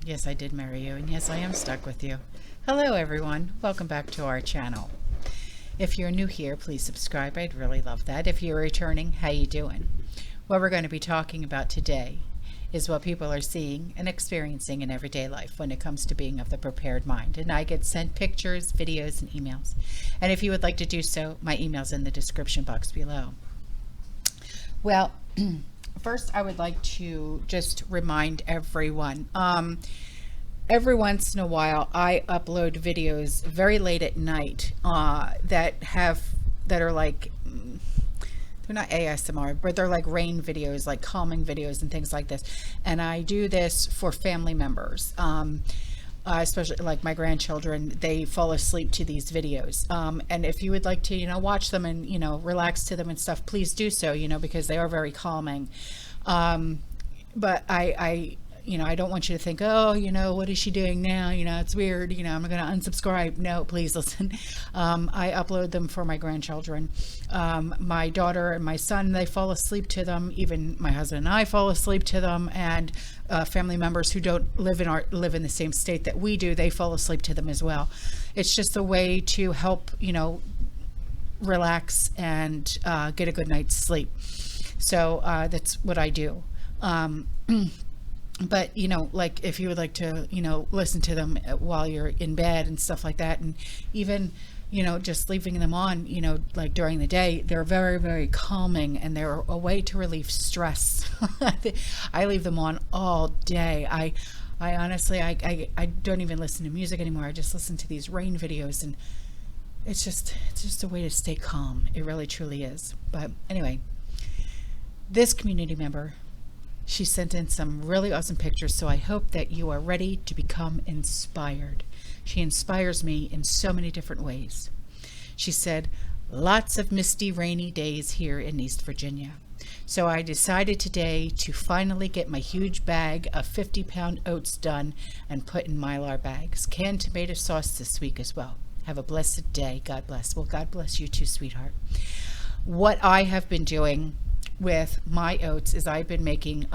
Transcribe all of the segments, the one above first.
Yes, I did marry you, and yes, I am stuck with you. Hello, everyone. Welcome back to our channel. If you're new here, please subscribe. I'd really love that. If you're returning, how you doing? What we're going to be talking about today is what people are seeing and experiencing in everyday life when it comes to being of the prepared mind. And I get sent pictures, videos, and emails. And if you would like to do so, my email's in the description box below. Well, first I would like to just remind everyone, every once in a while I upload videos very late at night that are like, they're not ASMR, but they're like rain videos, like calming videos and things like this. And I do this for family members, especially like my grandchildren. They fall asleep to these videos. And if you would like to, watch them and, relax to them and stuff, please do so, because they are very calming. But I don't want you to think, oh, what is she doing now? It's weird. I'm going to unsubscribe. No, please listen. I upload them for my grandchildren. My daughter and my son, they fall asleep to them. Even my husband and I fall asleep to them. And family members who don't live in the same state that we do, they fall asleep to them as well. It's just a way to help, relax and get a good night's sleep. So that's what I do. But like if you would like to listen to them while you're in bed and stuff like that, and even just leaving them on like during the day, they're very, very calming, and they're a way to relieve stress. I leave them on all day. I honestly I don't even listen to music anymore. I just listen to these rain videos, and it's just a way to stay calm. It really truly is. But anyway, this community member, she sent in some really awesome pictures, so I hope that you are ready to become inspired. She inspires me in so many different ways. She said, lots of misty, rainy days here in East Virginia. So I decided today to finally get my huge bag of 50-pound oats done and put in Mylar bags. Canned tomato sauce this week as well. Have a blessed day. God bless. Well, God bless you too, sweetheart. What I have been doing with my oats is I've been making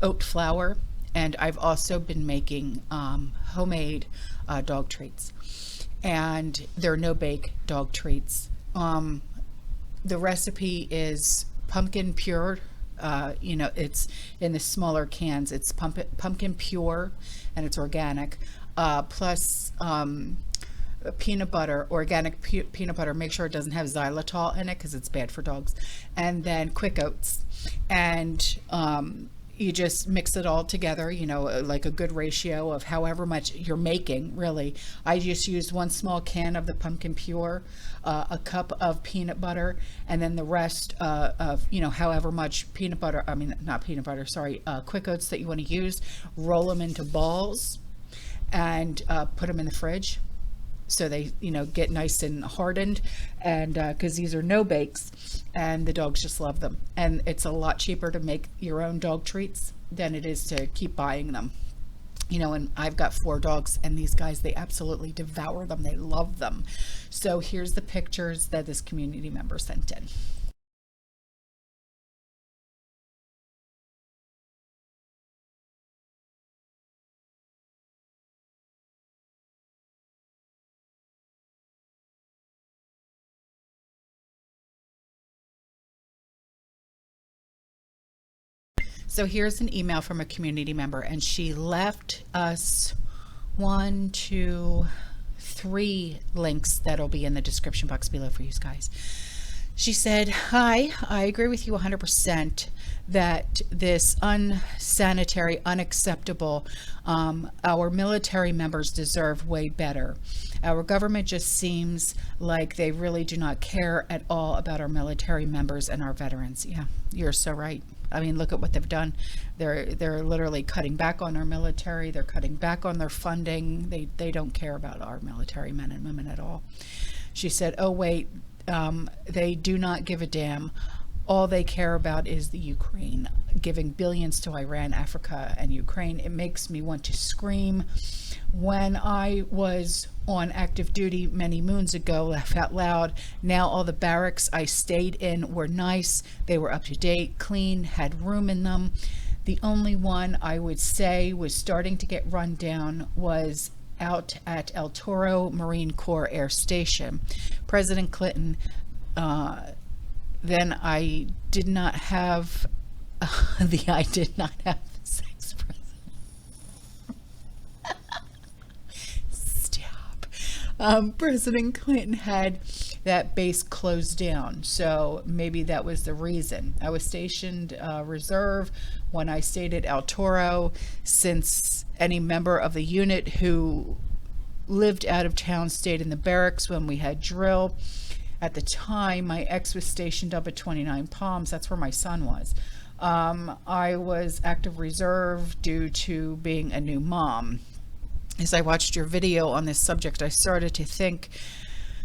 oat flour, and I've also been making homemade dog treats, and they're no bake dog treats. The recipe is pumpkin pure. It's in the smaller cans. It's pumpkin pure, and it's organic, plus peanut butter, organic peanut butter. Make sure it doesn't have xylitol in it because it's bad for dogs. And then quick oats, and you just mix it all together, like a good ratio of however much you're making. Really, I just used one small can of the pumpkin pure, a cup of peanut butter, and then the rest of however much peanut butter, quick oats that you want to use. Roll them into balls and put them in the fridge, so they get nice and hardened, and because these are no bakes, and the dogs just love them. And it's a lot cheaper to make your own dog treats than it is to keep buying them. And I've got 4 dogs, and these guys, they absolutely devour them. They love them. So here's the pictures that this community member sent in. So here's an email from a community member, and she left us 1, 2, 3 links that'll be in the description box below for you guys. She said, hi, I agree with you 100% that this unsanitary, unacceptable, our military members deserve way better. Our government just seems like they really do not care at all about our military members and our veterans. Yeah, you're so right. I mean, look at what they've done. They're literally cutting back on our military. They're cutting back on their funding. They don't care about our military men and women at all. She said, oh wait, they do not give a damn. All they care about is the Ukraine, giving billions to Iran, Africa, and Ukraine. It makes me want to scream. When I was on active duty many moons ago, laugh out loud. Now all the barracks I stayed in were nice. They were up to date, clean, had room in them. The only one I would say was starting to get run down was out at El Toro Marine Corps Air Station. President Clinton, then I did not have I did not have sex president. Stop. President Clinton had that base closed down, so maybe that was the reason. I was stationed reserve when I stayed at El Toro, since any member of the unit who lived out of town stayed in the barracks when we had drill. At the time, my ex was stationed up at 29 Palms. That's where my son was. I was active reserve due to being a new mom. As I watched your video on this subject, I started to think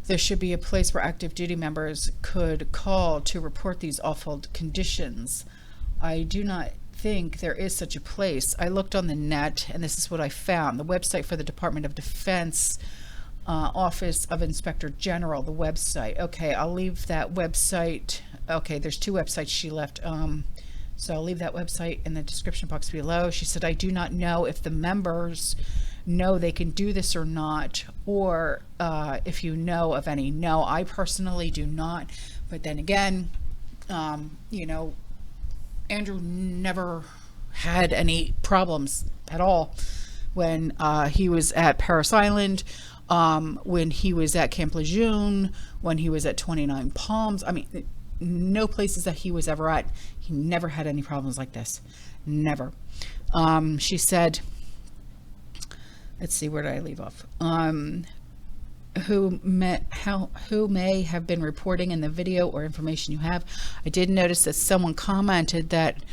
there should be a place where active duty members could call to report these awful conditions. I do not think there is such a place. I looked on the net, and this is what I found. The website for the Department of Defense, Office of Inspector General, the website. Okay, I'll leave that website. Okay, there's two websites she left. So I'll leave that website in the description box below. She said, I do not know if the members know they can do this or not, or if you know of any. No, I personally do not. But then again, you know, Andrew never had any problems at all when he was at Paris Island, when he was at Camp Lejeune, when he was at 29 Palms. I mean, no places that he was ever at, he never had any problems like this. Never. She said, let's see, where did I leave off? Who may have been reporting in the video or information you have. I did notice that someone commented that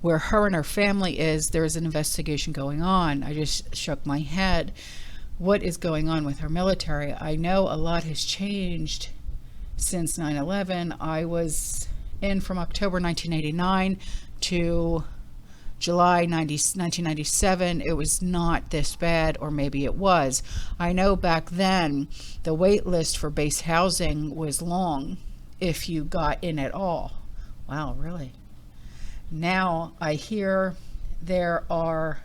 where her and her family is, there is an investigation going on. I just shook my head. What is going on with her military? I know a lot has changed since 9/11. I was in from October 1989 to July 1997. It was not this bad, or maybe it was. I know back then the wait list for base housing was long if you got in at all. Wow, really? Now I hear there are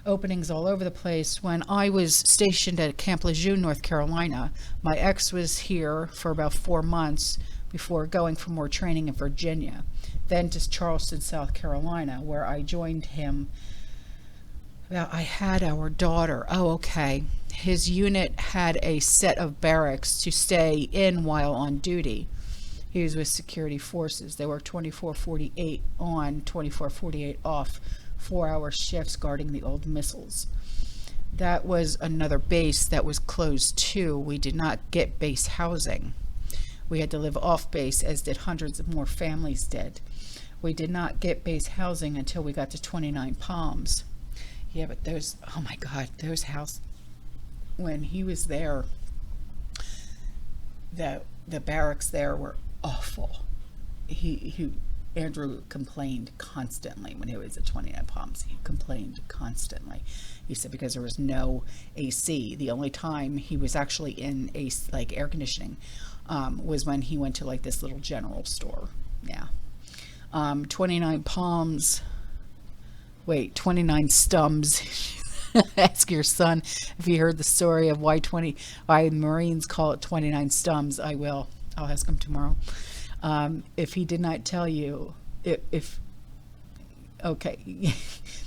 openings all over the place. When I was stationed at Camp Lejeune, North Carolina, my ex was here for about 4 months before going for more training in Virginia, then to Charleston, South Carolina, where I joined him. Well, I had our daughter. Oh, okay. His unit had a set of barracks to stay in while on duty. He was with security forces. They worked 24/48 on, 24/48 off, 4-hour shifts guarding the old missiles. That was another base that was closed too. We did not get base housing. We had to live off base, as did hundreds of more families did. We did not get base housing until we got to 29 Palms. Yeah, but those, oh my God, those houses, when he was there, the barracks there were awful. Andrew complained constantly when he was at 29 Palms. He complained constantly. He said because there was no AC. The only time he was actually in like air conditioning was when he went to like this little general store. Yeah. 29 Palms. Wait, 29 Stums. Ask your son if he heard the story of why Marines call it 29 Stums. I will. I'll ask him tomorrow. If he did not tell you, okay,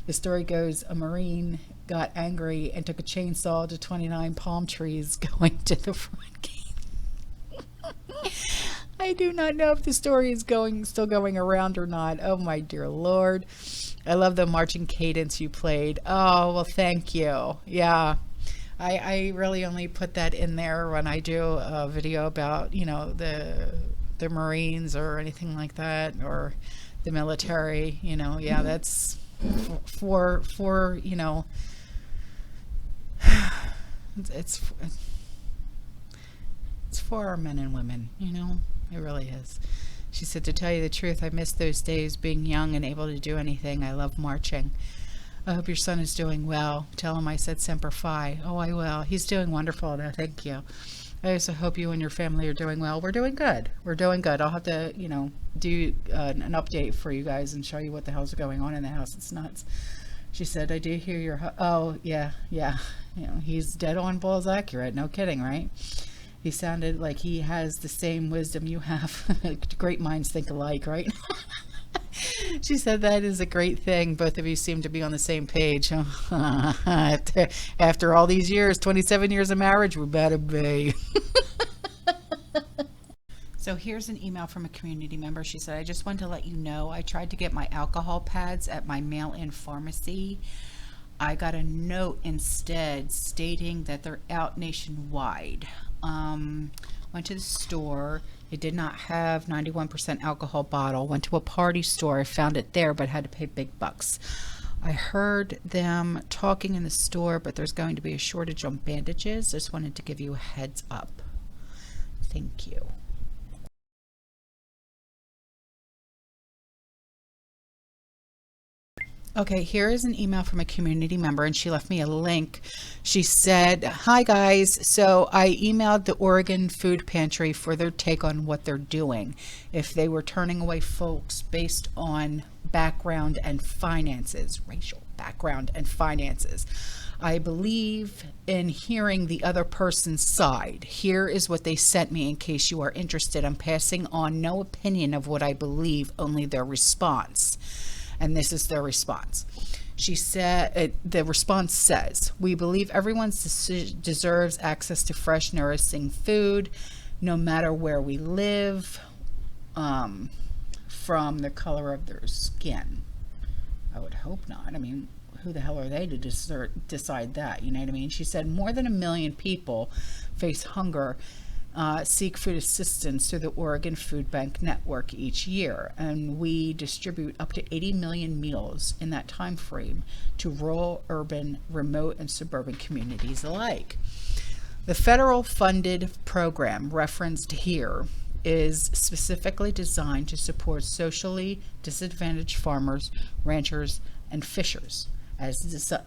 the story goes, a Marine got angry and took a chainsaw to 29 palm trees going to the front gate. I do not know if the story is still going around or not. Oh my dear Lord. I love the marching cadence you played. Oh, well, thank you. Yeah. I really only put that in there when I do a video about, you know, the Marines or anything like that, or the military, you know. Yeah, that's for you know, it's for our men and women, you know. It really is. She said, to tell you the truth, I miss those days, being young and able to do anything. I love marching. I hope your son is doing well. Tell him I said Semper Fi. Oh, I will. He's doing wonderful now. Thank you. I also hope you and your family are doing well. We're doing good. We're doing good. I'll have to, do an update for you guys and show you what the hell's going on in the house. It's nuts. She said, I do hear your, oh, yeah. He's dead on balls accurate. No kidding, right? He sounded like he has the same wisdom you have. Great minds think alike, right? She said that is a great thing. Both of you seem to be on the same page. After all these years, 27 years of marriage, we better be. So here's an email from a community member. She said, I just wanted to let you know I tried to get my alcohol pads at my mail-in pharmacy. I got a note instead stating that they're out nationwide. Went to the store. It did not have 91% alcohol bottle. Went to a party store. I found it there, but had to pay big bucks. I heard them talking in the store, but there's going to be a shortage on bandages. Just wanted to give you a heads up. Thank you. Okay, here is an email from a community member, and she left me a link. She said, hi guys, so I emailed the Oregon Food Pantry for their take on what they're doing. If they were turning away folks based on background and finances, racial background and finances. I believe in hearing the other person's side. Here is what they sent me in case you are interested. I'm passing on no opinion of what I believe, only their response. And this is their response. She said, the response says, we believe everyone deserves access to fresh, nourishing food, no matter where we live, from the color of their skin. I would hope not. I mean, who the hell are they to decide that? You know what I mean? She said, more than 1 million people face hunger, seek food assistance through the Oregon Food Bank Network each year, and we distribute up to 80 million meals in that time frame to rural, urban, remote, and suburban communities alike. The federal funded program referenced here is specifically designed to support socially disadvantaged farmers, ranchers, and fishers, as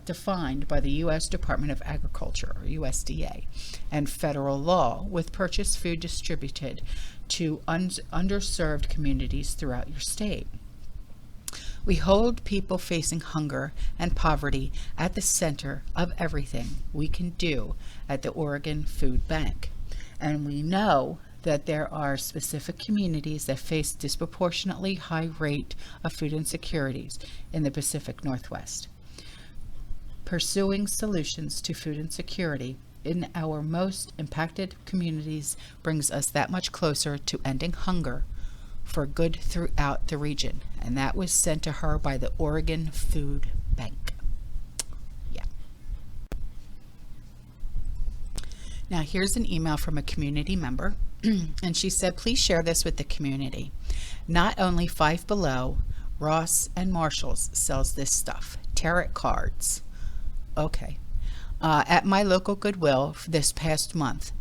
defined by the U.S. Department of Agriculture, or USDA, and federal law, with purchased food distributed to underserved communities throughout your state. We hold people facing hunger and poverty at the center of everything we can do at the Oregon Food Bank. And we know that there are specific communities that face disproportionately high rate of food insecurities in the Pacific Northwest. Pursuing solutions to food insecurity in our most impacted communities brings us that much closer to ending hunger for good throughout the region. And that was sent to her by the Oregon Food Bank. Yeah. Now here's an email from a community member. And she said, please share this with the community. Not only Five Below, Ross and Marshall's sells this stuff. Tarot cards. Okay. At my local Goodwill this past month,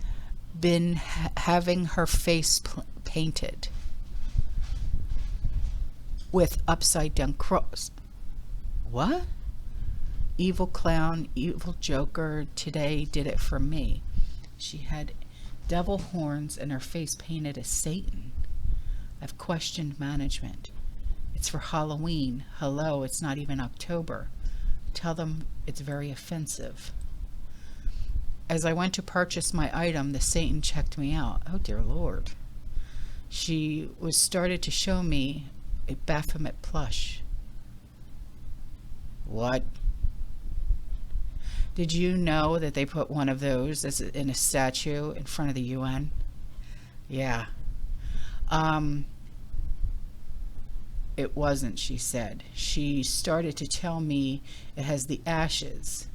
been having her face painted with upside down cross. What? Evil clown, evil joker, today did it for me. She had devil horns and her face painted as Satan. I've questioned management. It's for Halloween. Hello, it's not even October. Tell them it's very offensive. As I went to purchase my item, the Satan checked me out. Oh dear Lord. She was started to show me a Baphomet plush. What? Did you know that they put one of those as in a statue in front of the UN? Yeah. It wasn't, she said. She started to tell me it has the ashes,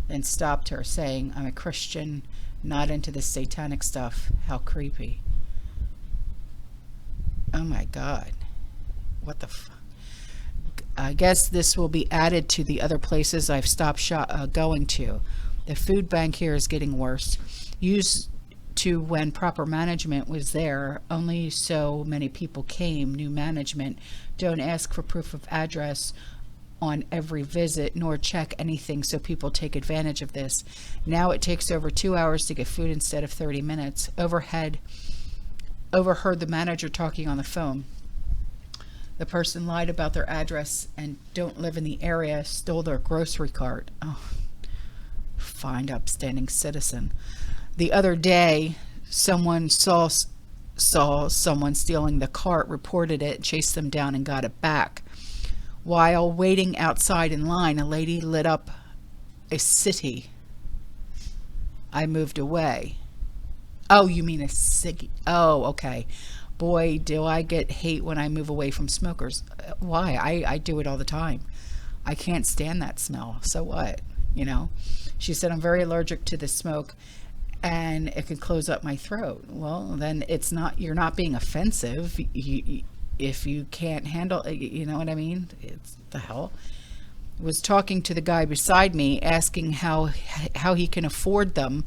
and stopped her, saying, I'm a Christian, not into this satanic stuff. How creepy. Oh my God. What the fuck? I guess this will be added to the other places I've stopped going to. The food bank here is getting worse. Used to when proper management was there, only so many people came. New management don't ask for proof of address on every visit nor check anything, so people take advantage of this. Now it takes over 2 hours to get food instead of 30 minutes. Overheard the manager talking on the phone. The person lied about their address and don't live in the area, stole their grocery cart. Oh, fine, upstanding citizen. The other day, someone saw someone stealing the cart, reported it, chased them down, and got it back. While waiting outside in line, a lady lit up a city. I moved away. Oh, you mean a ciggy? Oh, okay. Boy, do I get hate when I move away from smokers. Why? I do it all the time. I can't stand that smell. So what? You know? She said, I'm very allergic to the smoke and it can close up my throat. Well, then it's not, you're not being offensive. If you can't handle it, you know what I mean? It's the hell. Was talking to the guy beside me, asking how he can afford them,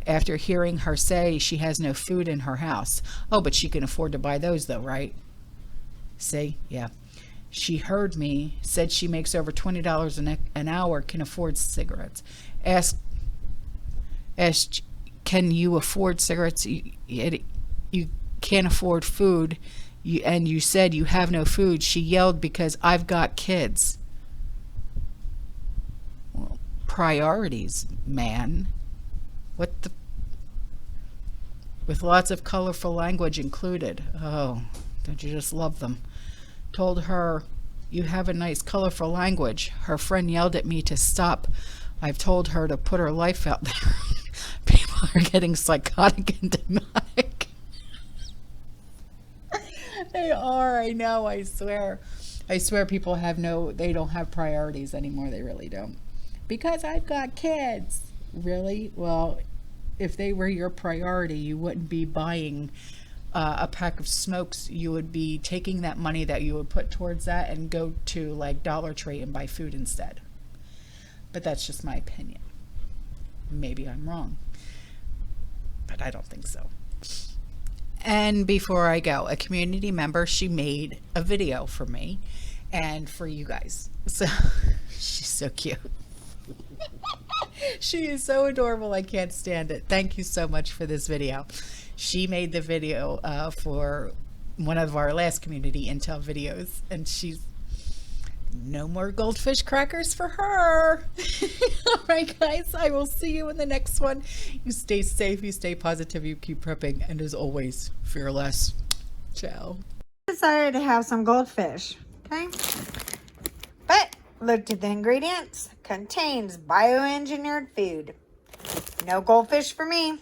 after hearing her say she has no food in her house. Oh, but she can afford to buy those though, right? See? Yeah. She heard me, said she makes over $20 an hour, can afford cigarettes. Asked, can you afford cigarettes? You can't afford food. And you said you have no food. She yelled, because I've got kids. Well, priorities, man. What the? With lots of colorful language included. Oh, don't you just love them? Told her, you have a nice colorful language. Her friend yelled at me to stop. I've told her to put her life out there. People are getting psychotic and demonic. They are, I know, I swear. I swear people they don't have priorities anymore. They really don't. Because I've got kids. Really? Well, if they were your priority, you wouldn't be buying a pack of smokes. You would be taking that money that you would put towards that and go to like Dollar Tree and buy food instead. But that's just my opinion. Maybe I'm wrong, but I don't think so. And before I go, a community member, she made a video for me and for you guys. So she's so cute. She is so adorable. I can't stand it. Thank you so much for this video. She made the video for one of our last community intel videos, and she's no more goldfish crackers for her. All right, guys, I will see you in the next one. You stay safe, you stay positive, you keep prepping, and as always, fearless. Ciao. Decided to have some goldfish, okay? But looked at the ingredients, contains bioengineered food. No goldfish for me.